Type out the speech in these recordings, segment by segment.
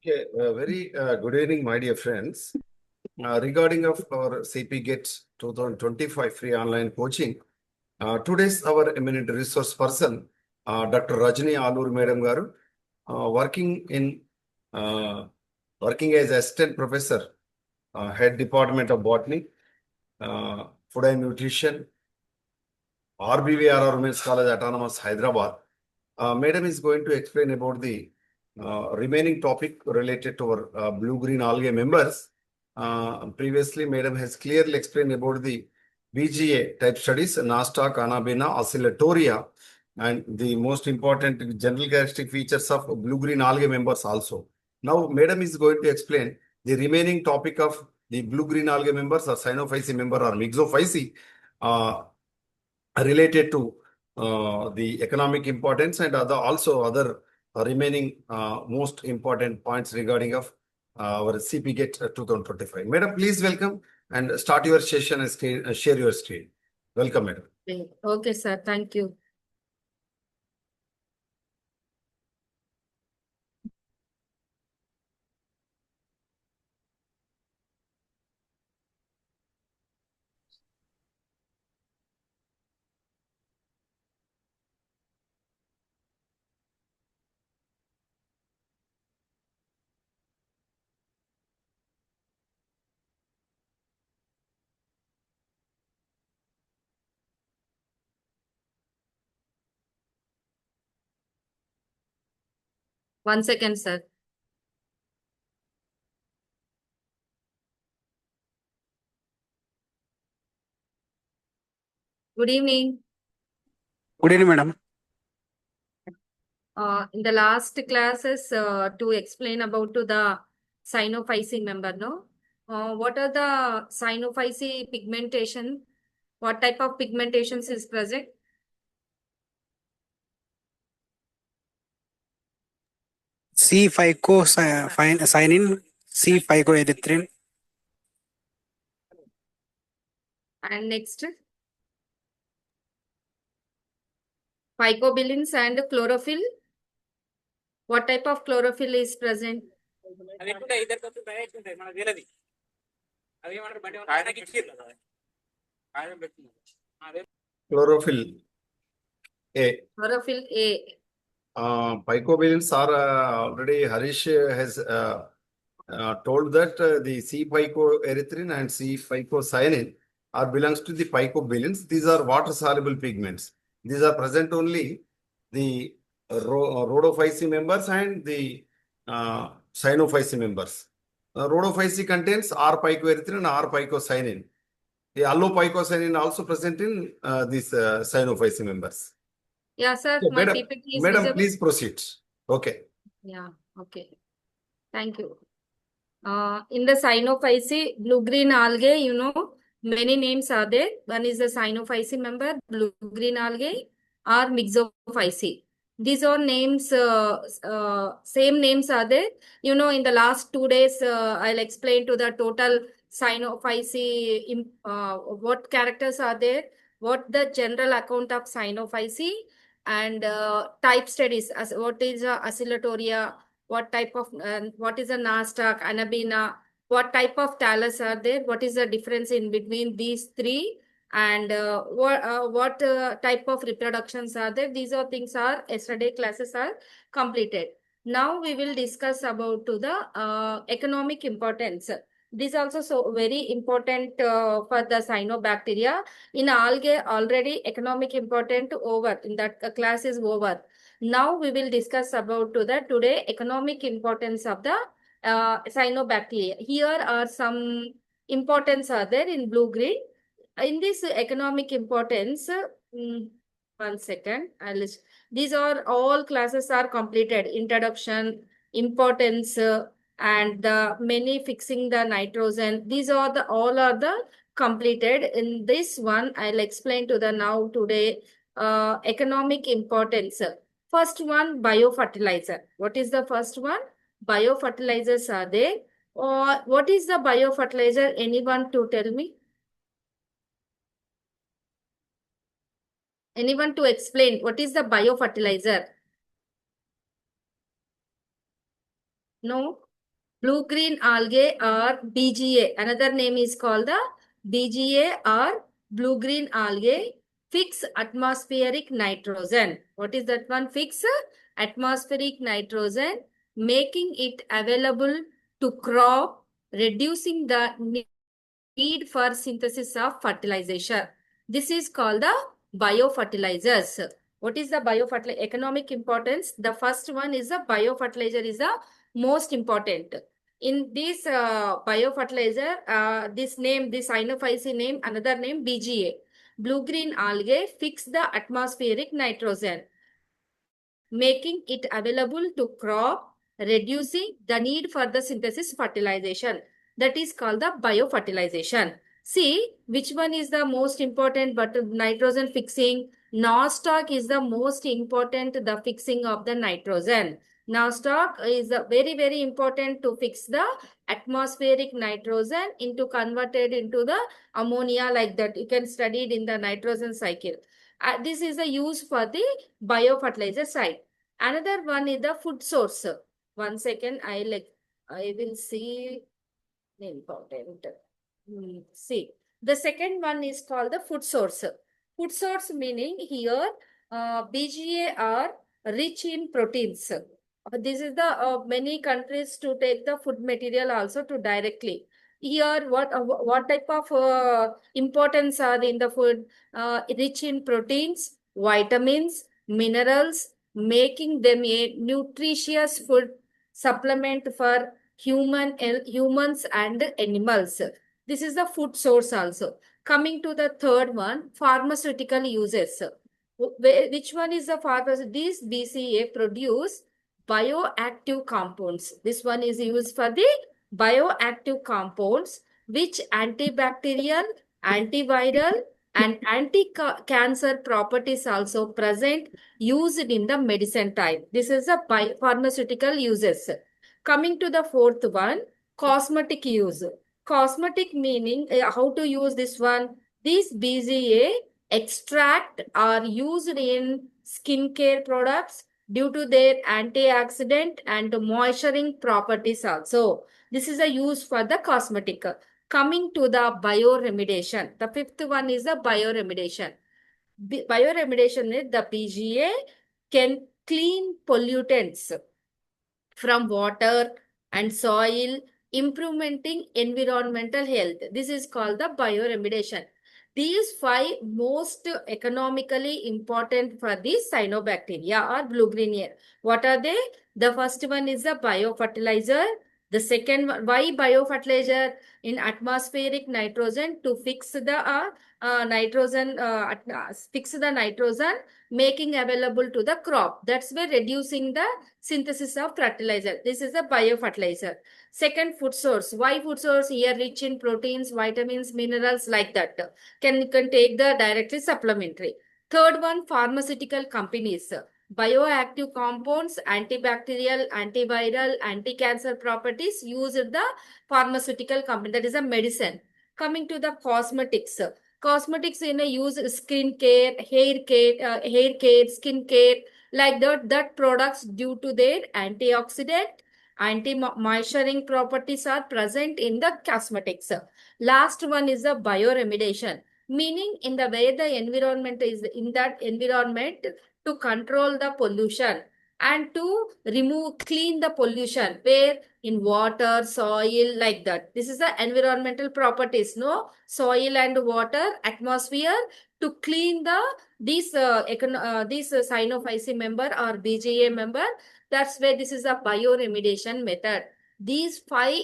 Okay, very good evening, my dear friends. Regarding of our CP GET 2025 free online coaching, today's our eminent resource person, Dr. Rajni Alur Madam Garu, working in working as assistant professor, head department of botany, food and nutrition, RBVRR Women's College Autonomous Hyderabad. Madam is going to explain about the remaining topic related to our blue-green algae members. Previously, Madam has clearly explained about the BGA type studies, Nostoc, Anabina, Oscillatoria, and the most important general characteristic features of blue-green algae members also. Now, Madam is going to explain the remaining topic of the blue-green algae members or Cyanophyceae member or Mixophyceae related to the economic importance and other remaining most important points regarding of our CP GET 2025. Madam, please welcome and start your session and share your screen. Welcome, Madam. Okay, sir. Thank you. One second, sir. Good evening. Good evening, madam. In the last classes, to explain about to the Cyanophyceae member, no? What are the Cyanophyceae pigmentation? What type of pigmentations is present? C-phycocyanin, C-phycoerythrin. And next, phycobilins and chlorophyll. What type of chlorophyll is present? Chlorophyll A. Chlorophyll A. Phycobilins are already Harish has told that the C-phycoerythrin and C-phycocyanin are belongs to the phycobilins. These are water soluble pigments. These are present only the rhodophyceae members and the cyanophyceae members. Rhodophyceae contains R-phycoerythrin and R-phycocyanin. The allophycocyanin also present in these cyanophyceae members. Yeah, sir. So, My madam, PPT is madam, visible. please proceed. Okay. Yeah, okay. Thank you. In the Cyanophyceae, blue-green algae, many names are there. One is the Cyanophyceae member, blue-green algae, or Mixophyceae. These are names, same names are there. In the last 2 days, I'll explain to the total Cyanophyceae, what characters are there, what the general account of Cyanophyceae, and type studies, as what is Oscillatoria, what is a Nostoc, Anabina, what type of talus are there, what is the difference in between these three, and what type of reproductions are there. These are things are yesterday classes are completed. Now we will discuss about to the economic importance. This also so very important for the cyanobacteria. In algae already economic important over, in that class is over. Now we will discuss about to the today economic importance of the cyanobacteria. Here are some importance are there in blue-green. In this economic importance, one second, these are all classes are completed. Introduction, importance, and the many fixing the nitrogen. These are the all are the completed. In this one, I'll explain to the now today economic importance. First one, biofertilizer. What is the first one? Biofertilizers are there. Or what is the biofertilizer? Anyone to tell me? Anyone to explain what is the biofertilizer? No? Blue-green algae or BGA. Another name is called the BGA or blue-green algae. Fix atmospheric nitrogen. What is that one? Fix atmospheric nitrogen, making it available to crop, reducing the need for synthesis of fertilization. This is called the biofertilizers. What is the biofertilizer? Economic importance. The first one is the biofertilizer is the most important. In this biofertilizer, this name, this Sinophyceae name, another name BGA. Blue-green algae fix the atmospheric nitrogen, making it available to crop, reducing the need for the synthesis fertilization. That is called the biofertilization. See, which one is the most important, but nitrogen fixing? Nostoc is the most important, the fixing of the nitrogen. Nostoc is very, very important to fix the atmospheric nitrogen into converted into the ammonia like that. You can study it in the nitrogen cycle. This is the use for the biofertilizer side. Another one is the food source. 1 second, I will see the important. See, the second one is called the food source. Food source meaning here BGA are rich in proteins. This is the many countries to take the food material also to directly. Here, what type of importance are in the food? Rich in proteins, vitamins, minerals, making them a nutritious food supplement for humans and animals. This is the food source also. Coming to the third one, pharmaceutical uses. Which one is the pharmaceutical? These BCA produce bioactive compounds. This one is used for the bioactive compounds, which antibacterial, antiviral, and anti-cancer properties also present, used in the medicine type. This is the pharmaceutical uses. Coming to the fourth one, cosmetic use. Cosmetic meaning, how to use this one? These BCA extract are used in skincare products due to their antioxidant and moisturizing properties also. This is a use for the cosmetic. Coming to the bioremediation. The fifth one is the bioremediation. Bioremediation is the BGA can clean pollutants from water and soil, improving environmental health. This is called the bioremediation. These 5 most economically important for the cyanobacteria or blue-green. What are they? The first one is the biofertilizer. The second one, why biofertilizer? In atmospheric nitrogen to fix the nitrogen, making available to the crop. That's why reducing the synthesis of fertilizer. This is the biofertilizer. Second, food source. Why food source? Here rich in proteins, vitamins, minerals like that. You can take the directly supplementary. Third one, pharmaceutical companies. Bioactive compounds, antibacterial, antiviral, anti-cancer properties used in the pharmaceutical company. That is a medicine. Coming to the cosmetics. Cosmetics in a use skin care, hair care, skin care, like that products due to their antioxidant, anti-moisturizing properties are present in the cosmetics. Last one is the bioremediation, meaning in the way the environment is in that environment to control the pollution and to clean the pollution where in water, soil, like that. This is the environmental properties, no? Soil and water, atmosphere, to clean these Sinophyceae member or BGA member. That's where this is a bioremediation method. These 5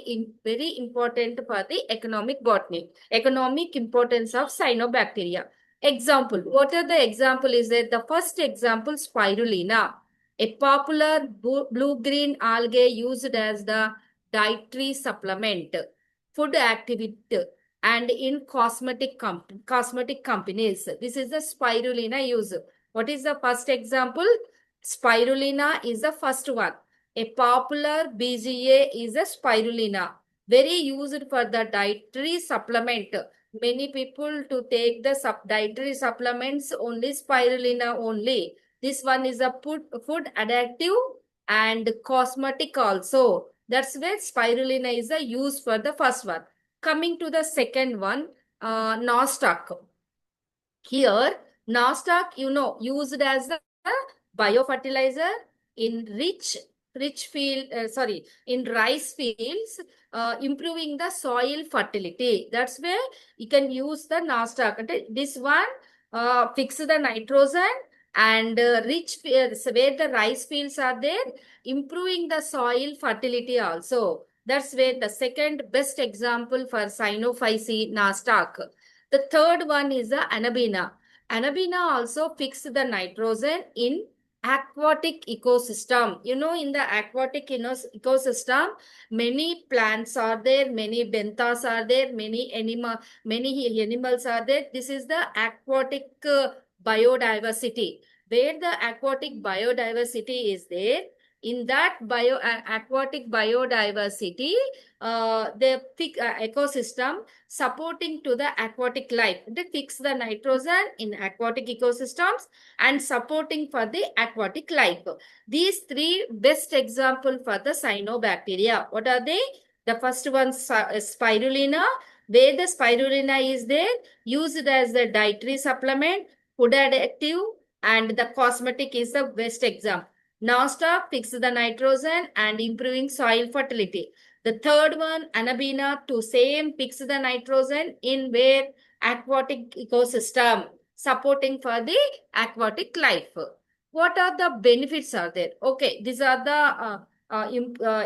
very important for the economic botany. Economic importance of cyanobacteria. Example. What are the example is that the first example, spirulina, a popular blue-green algae used as the dietary supplement, food activity, and in cosmetic companies. This is the spirulina use. What is the first example? Spirulina is the first one. A popular BGA is a spirulina, very used for the dietary supplement. Many people to take the dietary supplements only spirulina only. This one is a food additive and cosmetic also. That's where spirulina is the use for the first one. Coming to the second one, nostoc. Here, nostoc, used as the biofertilizer in in rice fields, improving the soil fertility. That's where you can use the nostoc. This one fix the nitrogen and so where the rice fields are there, improving the soil fertility also. That's where the second best example for Sinophyceae nostoc. The third one is the Anabaena. Anabaena also fix the nitrogen in aquatic ecosystem. In the aquatic ecosystem, many plants are there, many benthas are there, many animals are there. This is the aquatic biodiversity. Where the aquatic biodiversity is there, in that aquatic biodiversity, the ecosystem supporting to the aquatic life. They fix the nitrogen in aquatic ecosystems and supporting for the aquatic life. These three best example for the cyanobacteria. What are they? The first one, spirulina, where the spirulina is there, used as the dietary supplement, food additive, and the cosmetic is the best example. Nostoc fix the nitrogen and improving soil fertility. The third one, Anabaena, to same fix the nitrogen in where aquatic ecosystem, supporting for the aquatic life. What are the benefits are there? Okay, these are the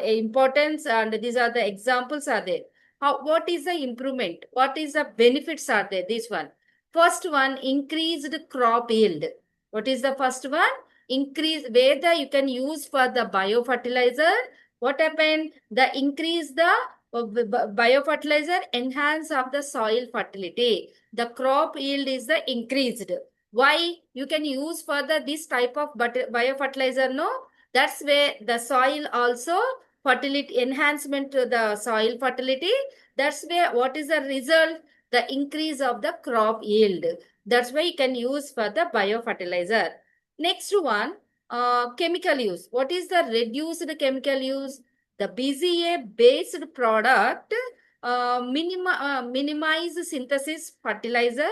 importance and these are the examples are there. What is the improvement? What is the benefits are there? This one. First one, increased crop yield. What is the first one? Increase where you can use for the biofertilizer. What happened? The increase the biofertilizer enhance of the soil fertility. The crop yield is the increased. Why? You can use for this type of biofertilizer, no? That's where the soil also fertility enhancement to the soil fertility. That's where what is the result? The increase of the crop yield. That's why you can use for the biofertilizer. Next one, chemical use. What is the reduced chemical use? The BCA based product minimize synthesis fertilizer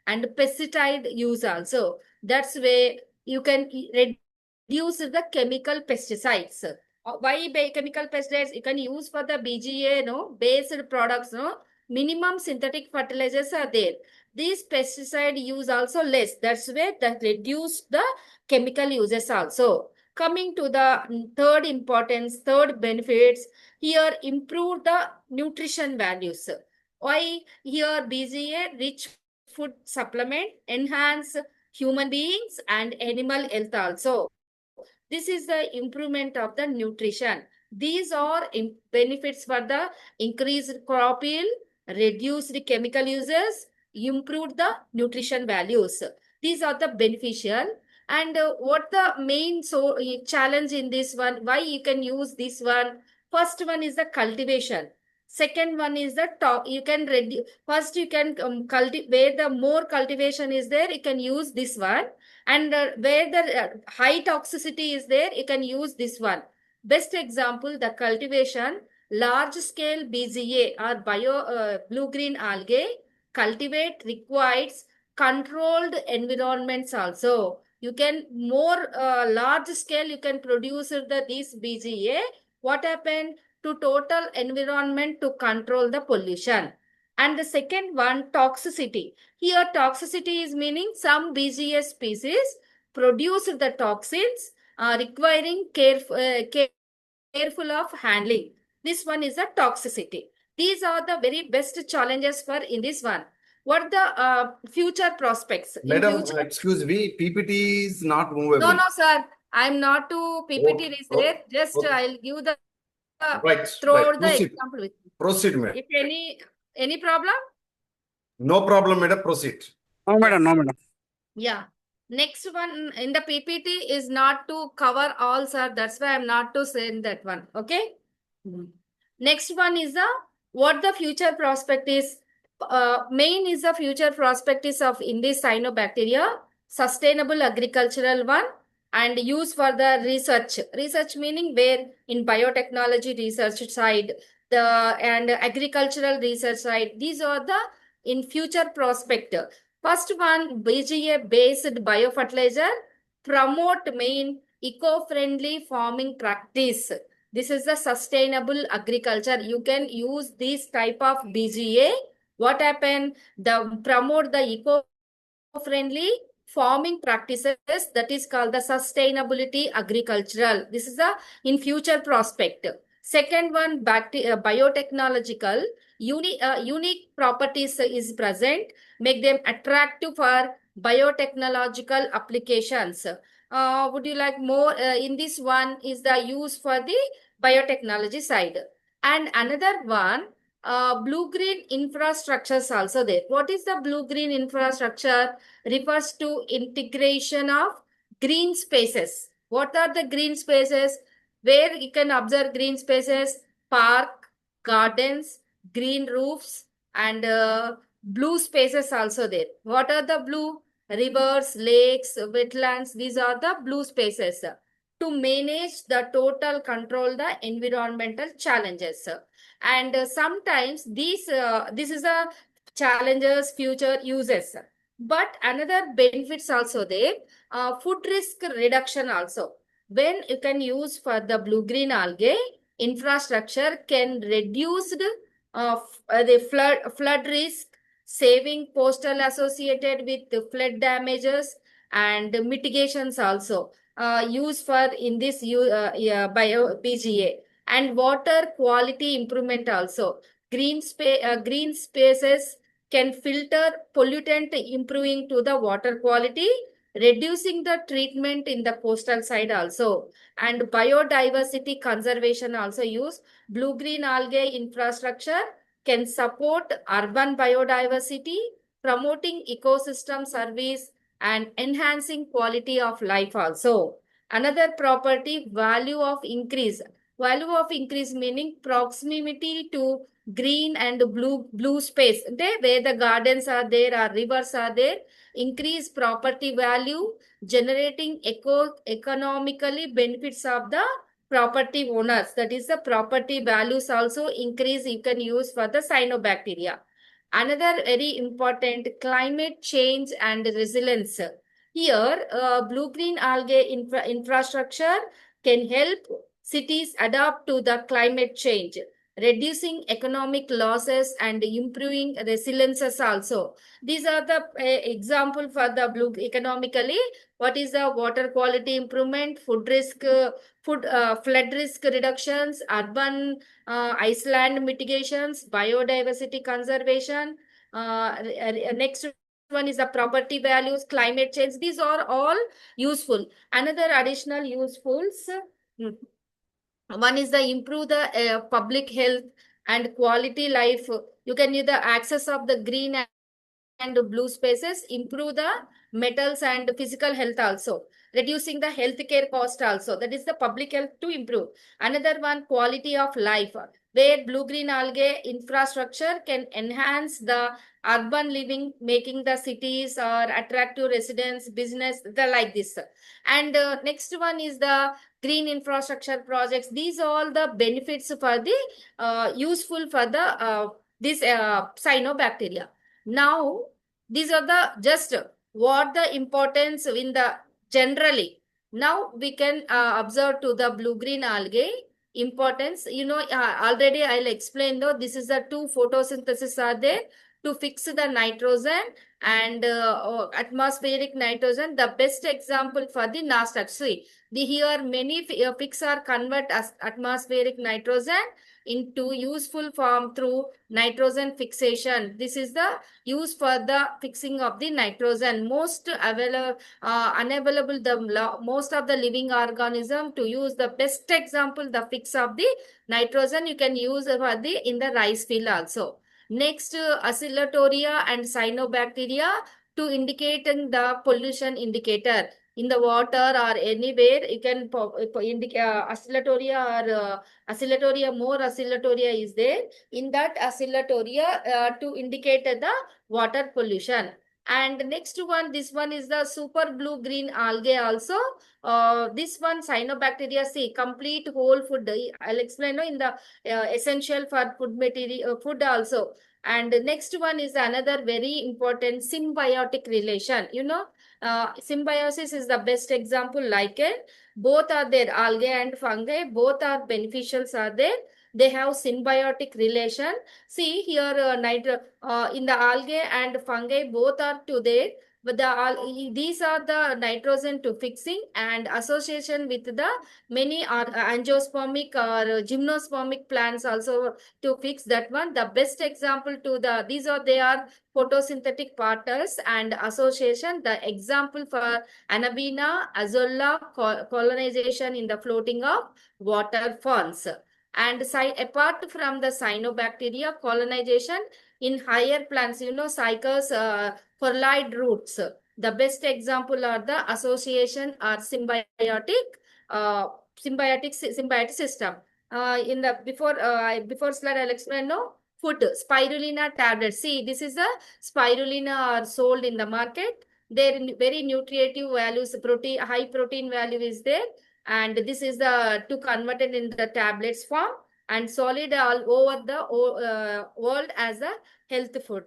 and pesticide use also. That's where you can reduce the chemical pesticides. Why chemical pesticides? You can use for the BGA based products. Minimum synthetic fertilizers are there. These pesticide use also less. That's where that reduce the chemical uses also. Coming to the third importance, third benefits, here improve the nutrition values. Why? Here BCA rich food supplement enhance human beings and animal health also. This is the improvement of the nutrition. These are benefits for the increased crop yield, reduced chemical uses, improved the nutrition values. These are the beneficial. And what the main challenge in this one, why you can use this one? First one is the cultivation. Second one is the you can reduce. First you can where the more cultivation is there, you can use this one. And where the high toxicity is there, you can use this one. Best example, the cultivation, large scale BCA or blue-green algae cultivate requires controlled environments also. You can more large scale, you can produce this BCA. What happened to total environment to control the pollution? And the second one, toxicity. Here, toxicity is meaning some BCA species produce the toxins requiring careful of handling. This one is a toxicity. These are the very best challenges for in this one. What are the future prospects? Madam, excuse me, PPT is not movable. No, sir. I'm not to PPT Okay, research. Just okay. I'll give the Right. the example with me. Proceed, madam. If any problem? No problem, madam. Proceed. No, madam. No, madam. Yeah. Next one in the PPT is not to cover all, sir. That's why I'm not to send that one. Okay. Next one is what the future prospect is. Main is the future prospect is of in this cyanobacteria, sustainable agricultural one, and use for the research. Research meaning where in biotechnology research side, the and agricultural research side. These are the in future prospect. First one, BGA based biofertilizer promote main eco-friendly farming practice. This is the sustainable agriculture. You can use this type of BGA. What happen? The promote the eco-friendly farming practices, that is called the sustainability agricultural. This is a in future prospect. Second one, biotechnological unique properties is present, make them attractive for biotechnological applications. Would you like more? In this one is the use for the biotechnology side. And another one, blue-green infrastructures also there. What is the blue-green infrastructure? Refers to integration of green spaces. What are the green spaces? Where you can observe green spaces, park, gardens, green roofs, and blue spaces also there. What are the blue? Rivers, lakes, wetlands, these are the blue spaces. To manage the total control the environmental challenges. And sometimes this is a challenges future uses. But another benefits also there, food risk reduction also. When you can use for the blue-green algae, infrastructure can reduce the flood risk, saving coastal associated with the flood damages and mitigations also. Use for in this bio BGA and water quality improvement also. Green spaces can filter pollutant, improving to the water quality, reducing the treatment in the coastal side also. And biodiversity conservation also use. Blue-green algae infrastructure can support urban biodiversity, promoting ecosystem service and enhancing quality of life also. Another property, value of increase. Value of increase meaning proximity to green and blue space. There where the gardens are there or rivers are there, increase property value, generating economically benefits of the property owners. That is the property values also increase. You can use for the cyanobacteria. Another very important, climate change and resilience. Here, blue-green algae infrastructure can help cities adapt to the climate change, reducing economic losses and improving resiliences also. These are the example for the blue economically. What is the water quality improvement, flood risk reductions, urban island mitigations, biodiversity conservation. Next one is the property values, climate change. These are all useful. Another additional usefuls. One is the improve the public health and quality life. You can use the access of the green and blue spaces, improve the metals and physical health also, reducing the healthcare cost also. That is the public health to improve. Another one, quality of life, where blue-green algae infrastructure can enhance the urban living, making the cities or attractive residents, business, the like this. And next one is the green infrastructure projects. These are all the benefits for the useful for the this cyanobacteria. Now, these are the just what the importance in the generally. Now we can observe to the blue-green algae importance. You know, already I'll explain though. This is the two photosynthesis are there to fix the nitrogen and atmospheric nitrogen. The best example for the NASDAQ. See, here many fix are convert as atmospheric nitrogen into useful form through nitrogen fixation. This is the use for the fixing of the nitrogen. Most available, unavailable the most of the living organism to use the best example, the fix of the nitrogen you can use for the in the rice field also. Next, oscillatoria and cyanobacteria to indicating the pollution indicator in the water or anywhere. You can indicate oscillatoria or oscillatoria, more oscillatoria is there. In that oscillatoria to indicate the water pollution. And next one, this one is the super blue green algae also. This one cyanobacteria, see, complete whole food. I'll explain in the essential for food material, food also. And next one is another very important symbiotic relation. Symbiosis is the best example like it. Both are there, algae and fungi, both are beneficials are there. They have symbiotic relation. See here, in the algae and fungi, both are to there. But these are the nitrogen to fixing and association with the many are angiospermic or gymnospermic plants also to fix that one. The best example to they are photosynthetic partners and association. The example for Anabina, Azolla, colonization in the floating of water ferns. And apart from the cyanobacteria, colonization in higher plants, cycles, furlide roots. The best example are the association or symbiotic system. In the before slide, I'll explain. No, food spirulina tablets. See, this is the spirulina are sold in the market. Their very nutritive values, high protein value is there, and this is the to converted in the tablets form and solid all over the world as a health food.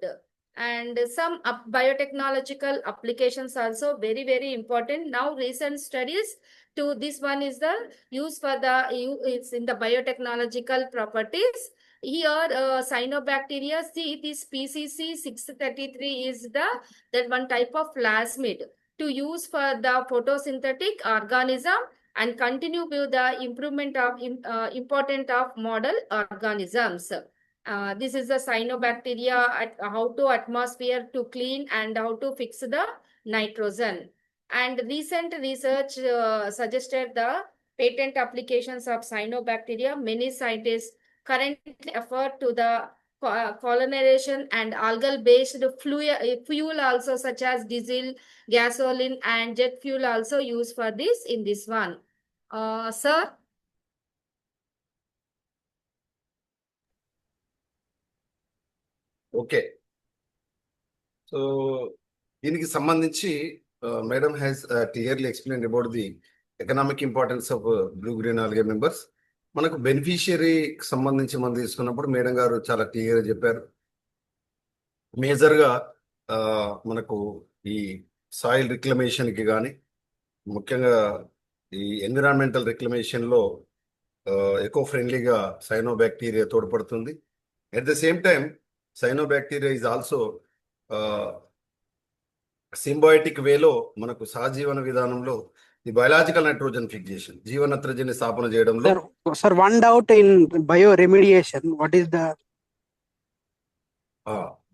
And some biotechnological applications also very important. Now recent studies to this one is the use for it's in the biotechnological properties. Here cyanobacteria, see this PCC 633 is that one type of plasmid to use for the photosynthetic organism and continue with the improvement of important of model organisms. This is the cyanobacteria, how to atmosphere to clean and how to fix the nitrogen. And recent research suggested the patent applications of cyanobacteria. Many scientists currently effort to the colonization and algal based fuel also, such as diesel, gasoline and jet fuel also used for this in this one. Sir? Okay so దీనికి సంబంధించి madam has clearly explain about the economic importance of blue green algae members. మనకు బెనిఫిషియరీకి సంబంధించి మనం తీసుకున్నప్పుడు madam గారు చాలా క్లియర్గా చెప్పారు. మేజర్గా మనకు ఈ సాయిల్ రిక్లమేషన్కి కానీ ముఖ్యంగా ఈ ఎన్విరాన్మెంటల్ రిక్లమేషన్లో ఎకో ఫ్రెండ్లీగా సైనోబాక్టీరియా తోడ్పడుతుంది. At the same time cyanobacteria is also symbiotic వేలో మనకు సహజీవన విధానంలో ఈ బయలాజికల్ నైట్రోజన్ ఫిక్సేషన్ జీవ నత్రజని స్థాపన చేయడంలో. Sir, one doubt in bioremediation. What is the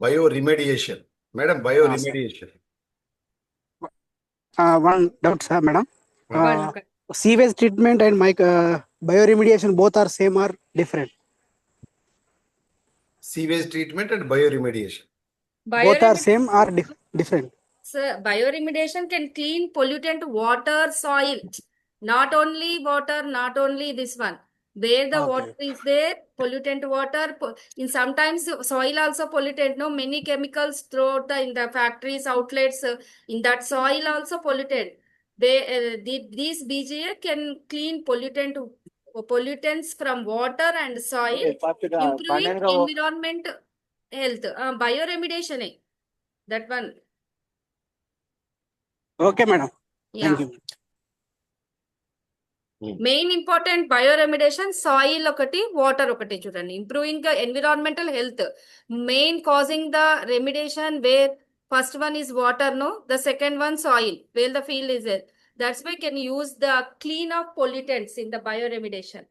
bioremediation? Madam, bioremediation. one doubt, sir, madam? Sewage treatment and bioremediation both are same or different? Sewage treatment and bioremediation. Both are same or different? Sir, bioremediation can clean pollutant water, soil. Not only water, not only this one. Where the Okay. water is there, pollutant water. In sometimes soil also polluted. No, many chemicals throughout in the factories, outlets. In that soil also polluted. These BGA can clean pollutants from water and soil, improving environment health. Bioremediation, that one. Okay, madam. Yeah. Thank you. Main important bioremediation soil ఒకటి water ఒకటి చూడండి improving environmental health main causing the remediation where first one is water no the second one soil where the field is there that's why can use the clean of pollutants in the bioremediation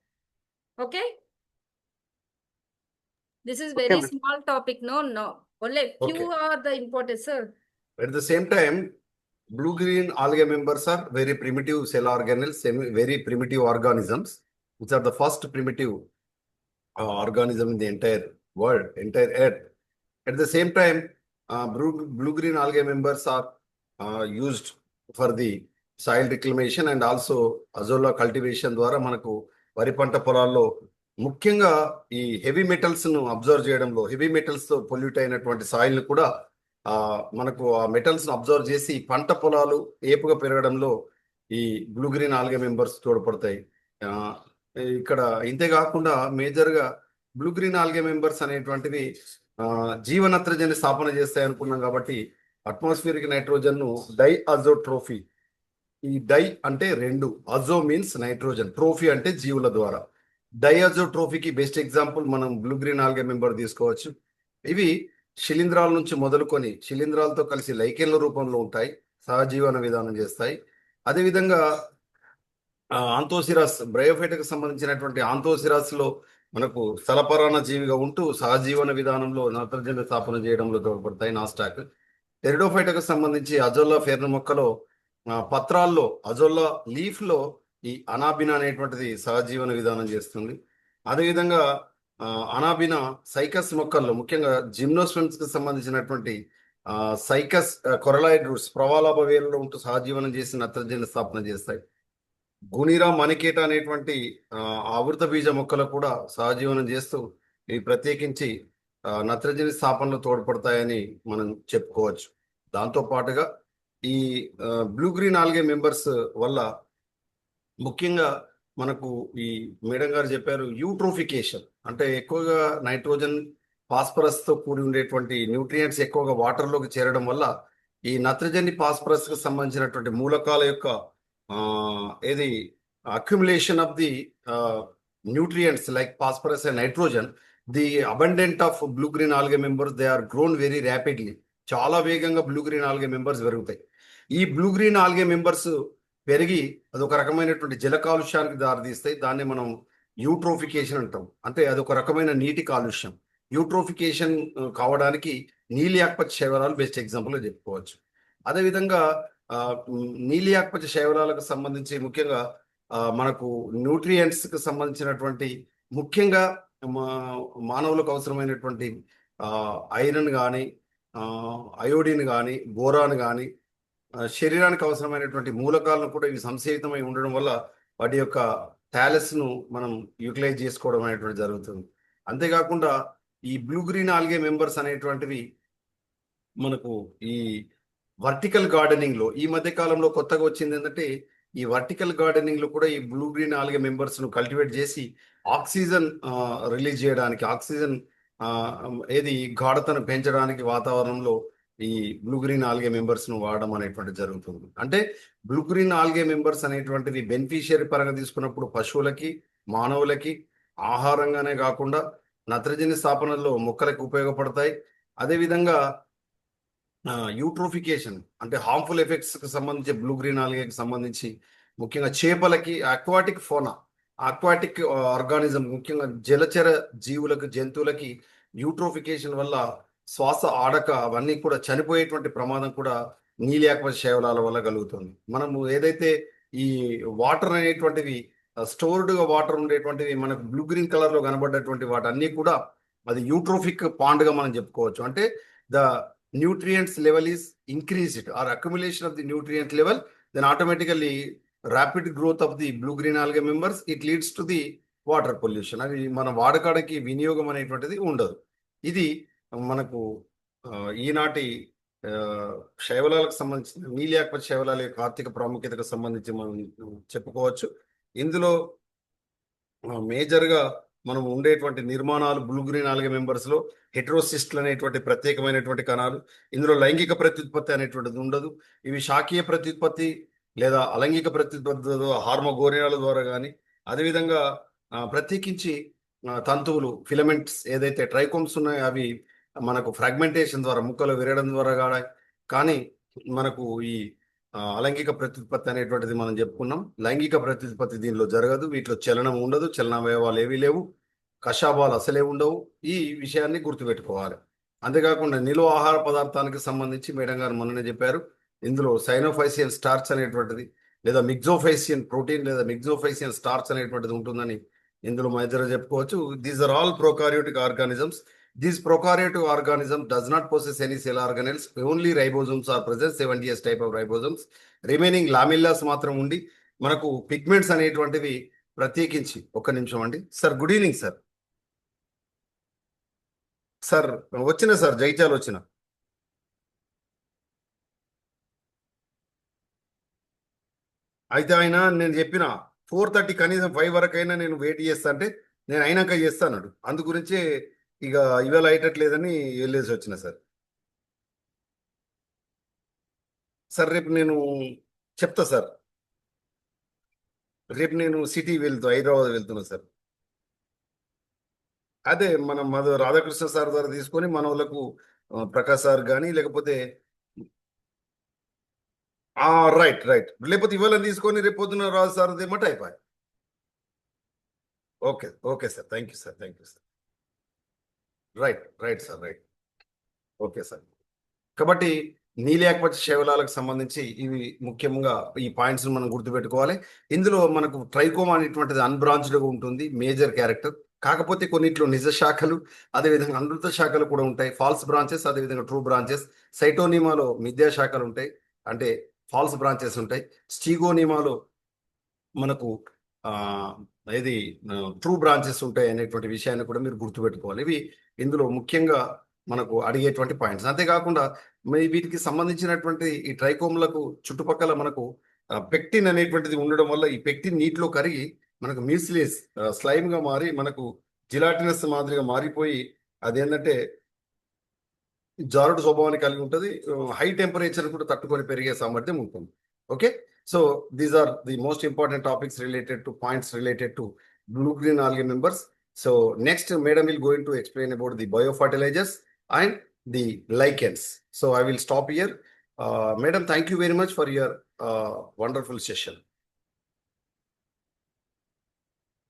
okay this is very small topic no only few are the important sir. At the same time, blue green algae members are very primitive cell organelles, very primitive organisms, which are the first primitive organism in the entire world, entire earth. At the same time, blue green algae members are used for the soil reclamation and also azolla cultivation ద్వారా మనకు వరి పంట పొలాల్లో ముఖ్యంగా ఈ heavy metals ను observe చేయడంలో heavy metals తో పొల్యూట్ అయినటువంటి సాయిల్ ను కూడా మనకు ఆ మెటల్స్ అబ్జర్వ్ చేసి పంట పొలాలు ఏపుగా పెరగడంలో ఈ బ్లూ గ్రీన్ ఆల్గే మెంబర్స్ తోడ్పడతాయి. ఆ, ఇక్కడ ఇంతే కాకుండా మేజర్గా బ్లూ గ్రీన్ ఆల్గే మెంబర్స్ అనేటువంటివి జీవ నత్రజని స్థాపన చేస్తాయి అనుకున్నాం కాబట్టి అట్మాస్ఫియరిక్ నైట్రోజన్ ను డైఅజోట్రోఫీ, ఈ డై అంటే రెండు, అజో మీన్స్ నైట్రోజన్, ట్రోఫీ అంటే జీవుల ద్వారా. డైఅజోట్రోఫీకి బెస్ట్ ఎగ్జాంపుల్ మనం బ్లూ గ్రీన్ ఆల్గే మెంబర్ తీసుకోవచ్చు. ఇవి శిలీంధ్రాల నుంచి మొదలుకొని శిలీంధ్రాలతో కలిసి లైకెన్ల రూపంలో ఉంటాయి, సహజీవన విధానం చేస్తాయి. అదేవిధంగా ఆంతోసిరాస్, బ్రయోఫైటకు సంబంధించినటువంటి ఆంతోసిరాస్ లో మనకు స్థలపరాణ జీవిగా ఉంటూ సహజీవన విధానంలో నత్రజని స్థాపన చేయడంలో తోడ్పడతాయి నాస్టాక్. టెరిడోఫైటకు సంబంధించి అజోల్లా ఫెర్న్ మొక్కలో పత్రాల్లో అజోల్లా లీఫ్ లో ఈ అనాబినా అనేటువంటిది సహజీవన విధానం చేస్తుంది. అదేవిధంగా అనాబినా సైకస్ మొక్కల్లో ముఖ్యంగా జిమ్నోస్పెమ్స్ కి సంబంధించినటువంటి సైకస్ కొరలాయిడ్ రూట్స్ ప్రవాలాభ వేరులో ఉంటూ సహజీవనం చేసి నత్రజని స్థాపన చేస్తాయి. గునిరా మణికేట అనేటువంటి ఆవృత బీజ మొక్కలు కూడా సహజీవనం చేస్తూ ఇవి ప్రత్యేకించి నత్రజని స్థాపనలో తోడ్పడతాయని మనం చెప్పుకోవచ్చు. దాంతో పాటుగా ఈ బ్లూ గ్రీన్ ఆల్గే మెంబర్స్ వల్ల ముఖ్యంగా మనకు ఈ మేడం గారు చెప్పారు యూట్రోఫికేషన్, అంటే ఎక్కువగా నైట్రోజన్ ఫాస్ఫరస్ తో కూడి ఉండేటువంటి న్యూట్రియంట్స్ ఎక్కువగా వాటర్లోకి చేరడం వల్ల ఈ నత్రజని ఫాస్ఫరస్ కు సంబంధించినటువంటి మూలకాల యొక్క ఏది accumulation of the nutrients like phosphorus and nitrogen, the abundant of blue green algae members, they are grown very rapidly. చాలా వేగంగా బ్లూ గ్రీన్ ఆల్గే మెంబర్స్ పెరుగుతాయి. ఈ బ్లూ గ్రీన్ ఆల్గే మెంబర్స్ పెరిగి అదొక రకమైనటువంటి జల కాలుష్యానికి దారితీస్తాయి. దాన్ని మనం యూట్రోఫికేషన్ అంటాం. అంటే అదొక రకమైన నీటి కాలుష్యం. యూట్రోఫికేషన్ కావడానికి నీలి ఆకుపచ్చ శైవరాలు బెస్ట్ ఎగ్జాంపుల్ చెప్పుకోవచ్చు. అదేవిధంగా నీలి ఆకుపచ్చ శైవరాలకు సంబంధించి ముఖ్యంగా మనకు న్యూట్రియంట్స్ కి సంబంధించినటువంటి ముఖ్యంగా మానవులకు అవసరమైనటువంటి ఐరన్ కానీ అయోడిన్ కానీ బోరాన్ కానీ శరీరానికి అవసరమైనటువంటి మూలకాలను కూడా ఇవి సంసేవితమై ఉండడం వల్ల వాటి యొక్క టాలెస్ ను మనం యూటిలైజ్ చేసుకోవడం అనేటువంటి జరుగుతుంది. అంతేకాకుండా ఈ బ్లూ గ్రీన్ ఆల్గే మెంబర్స్ అనేటువంటివి మనకు ఈ వర్టికల్ గార్డెనింగ్ లో ఈ మధ్య కాలంలో కొత్తగా వచ్చింది ఏంటంటే ఈ వర్టికల్ గార్డెనింగ్ లో కూడా ఈ బ్లూ గ్రీన్ ఆల్గే మెంబర్స్ ను కల్టివేట్ చేసి ఆక్సిజన్ రిలీజ్ చేయడానికి, ఆక్సిజన్ ఏది గాఢతను పెంచడానికి వాతావరణంలో ఈ బ్లూ గ్రీన్ ఆల్గే మెంబర్స్ ను వాడడం అనేటువంటి జరుగుతుంది. అంటే బ్లూ గ్రీన్ ఆల్గే మెంబర్స్ అనేటువంటివి బెనిఫిషియరీ పరంగా తీసుకున్నప్పుడు పశువులకి మానవులకి ఆహారంగానే కాకుండా నత్రజని స్థాపనలో మొక్కలకు ఉపయోగపడతాయి. అదేవిధంగా యూట్రోఫికేషన్ అంటే హార్మ్ఫుల్ ఎఫెక్ట్స్ కి సంబంధించి బ్లూ గ్రీన్ ఆల్గేకి సంబంధించి ముఖ్యంగా చేపలకి అక్వాటిక్ ఫోనా, అక్వాటిక్ ఆర్గానిజం ముఖ్యంగా జలచర జీవులకు జంతువులకి యూట్రోఫికేషన్ వల్ల శ్వాస ఆడక అవన్నీ కూడా చనిపోయేటువంటి ప్రమాదం కూడా నీలి ఆకుపచ్చ శైవలాల వల్ల కలుగుతుంది. మనము ఏదైతే ఈ వాటర్ అనేటువంటివి స్టోర్డ్గా వాటర్ ఉండేటువంటివి మనకు బ్లూ గ్రీన్ కలర్ లో కనబడ్డటువంటి వాటన్నీ కూడా అది యూట్రోఫిక్ పాండ్ గా మనం చెప్పుకోవచ్చు. అంటే the nutrients level is increased or accumulation of the nutrient level, then automatically rapid growth of the blue green algae members, it leads to the water pollution. అది మన వాడకాడకి వినియోగం అనేటువంటిది ఉండదు. ఇది మనకు ఈనాటి శైవలాలకు సంబంధించిన నీలి ఆకుపచ్చ శైవలాల యొక్క ఆర్థిక ప్రాముఖ్యతకు సంబంధించి మనం చెప్పుకోవచ్చు. ఇందులో మేజర్గా మనం ఉండేటువంటి నిర్మాణాలు బ్లూ గ్రీన్ ఆల్గే మెంబర్స్ లో హెట్రోసిస్ట్లు అనేటువంటి ప్రత్యేకమైనటువంటి కణాలు, ఇందులో లైంగిక ప్రత్యుత్పత్తి అనేటువంటిది ఉండదు. ఇవి శాఖీయ ప్రత్యుత్పత్తి లేదా అలైంగిక ప్రత్యుత్పత్తి హార్మోగోనియాల ద్వారా కానీ, అదేవిధంగా ప్రత్యేకించి తంతువులు ఫిలమెంట్స్ ఏదైతే ట్రైకోమ్స్ ఉన్నాయో అవి మనకు ఫ్రాగ్మెంటేషన్ ద్వారా ముక్కలు విరగడం ద్వారా కానీ మనకు ఈ అలైంగిక ప్రత్యుత్పత్తి అనేటువంటిది మనం చెప్పుకున్నాం. లైంగిక ప్రత్యుత్పత్తి దీనిలో జరగదు, వీటిలో చలనం ఉండదు, చలనావయవాలు ఏవీ లేవు, కషాబాలు అసలే ఉండవు. ఈ విషయాన్ని గుర్తుపెట్టుకోవాలి. అంతేకాకుండా నిలువ ఆహార పదార్థానికి సంబంధించి మేడం గారు మొన్ననే చెప్పారు, ఇందులో సైనోఫైసియన్ స్టార్చ్ అనేటువంటిది లేదా మిగ్జోఫైసియన్ ప్రోటీన్ లేదా మిగ్జోఫైసియన్ స్టార్చ్ అనేటువంటిది ఉంటుందని ఇందులో మేజర్గా చెప్పుకోవచ్చు. These are all prokaryotic organisms. This prokaryotic organism does not possess any cell organelles. Only ribosomes are present, 70s type of ribosomes. Remaining lamellas మాత్రం ఉండి మనకు పిగ్మెంట్స్ అనేటువంటివి ప్రత్యేకించి. ఒక్క నిమిషం అండి sir. Good evening sir. Sir వచ్చిన సార్ జైత్యాలు వచ్చిన అయితే ఆయన నేను చెప్పిన 4:30 కనీసం 5 వరకు అయినా నేను వెయిట్ చేస్తా అంటే నేను అయినాక చేస్తా అన్నాడు. అందు గురించి ఇక ఇవాళ అయ్యేటట్లేదని వెళ్ళేసి వచ్చిన సార్. సార్ రేపు నేను చెప్తా సార్. రేపు నేను హైదరాబాద్ వెళ్తున్నా సార్. అదే మనం రాధాకృష్ణ సార్ ద్వారా తీసుకొని మన వాళ్ళకు ప్రకాష్ సార్ కానీ లేకపోతే రైట్ రైట్, లేకపోతే ఇవాళ తీసుకొని రేపు పొద్దున రాజు సార్ ఏమంటే అయిపోయి. Okay okay sir, thank you sir, thank you sir. Right right sir, right. Okay sir. కాబట్టి నీలి ఆకుపచ్చ శైవలాలకు సంబంధించి ఇవి ముఖ్యంగా ఈ పాయింట్స్ మనం గుర్తుపెట్టుకోవాలి. ఇందులో మనకు ట్రైకోమా అనేటువంటిది అన్బ్రాంచ్డ్గా ఉంటుంది, మేజర్ క్యారెక్టర్. కాకపోతే కొన్నిట్లో నిజ శాఖలు, అదేవిధంగా అనృత శాఖలు కూడా ఉంటాయి, ఫాల్స్ బ్రాంచెస్, అదేవిధంగా ట్రూ బ్రాంచెస్. సైటోనిమాలో మిథ్యా శాఖలు ఉంటాయి, అంటే ఫాల్స్ బ్రాంచెస్ ఉంటాయి. స్టీగోనిమాలో మనకు ఇది ట్రూ బ్రాంచెస్ ఉంటాయి అనేటువంటి విషయాన్ని కూడా మీరు గుర్తుపెట్టుకోవాలి. ఇవి ఇందులో ముఖ్యంగా మనకు అడిగేటువంటి పాయింట్స్. అంతేకాకుండా వీటికి సంబంధించినటువంటి ఈ ట్రైకోమ్లకు చుట్టుపక్కల మనకు పెక్టిన్ అనేటువంటిది ఉండడం వల్ల ఈ పెక్టిన్ నీటిలో కరిగి మనకు మ్యూసిలేస్ స్లైమ్ గా మారి మనకు జిలాటినస్ మాదిరిగా మారిపోయి అదేంటంటే జారుడు స్వభావాన్ని కలిగి ఉంటుంది. హై టెంపరేచర్ కూడా తట్టుకొని పెరిగే సామర్థ్యం ఉంటుంది. Okay, so these are the most important topics related to points related to blue green algae members. So next madam will going to explain about the biofertilizers and the lichens. So I will stop here. Madam, thank you very much for your wonderful session.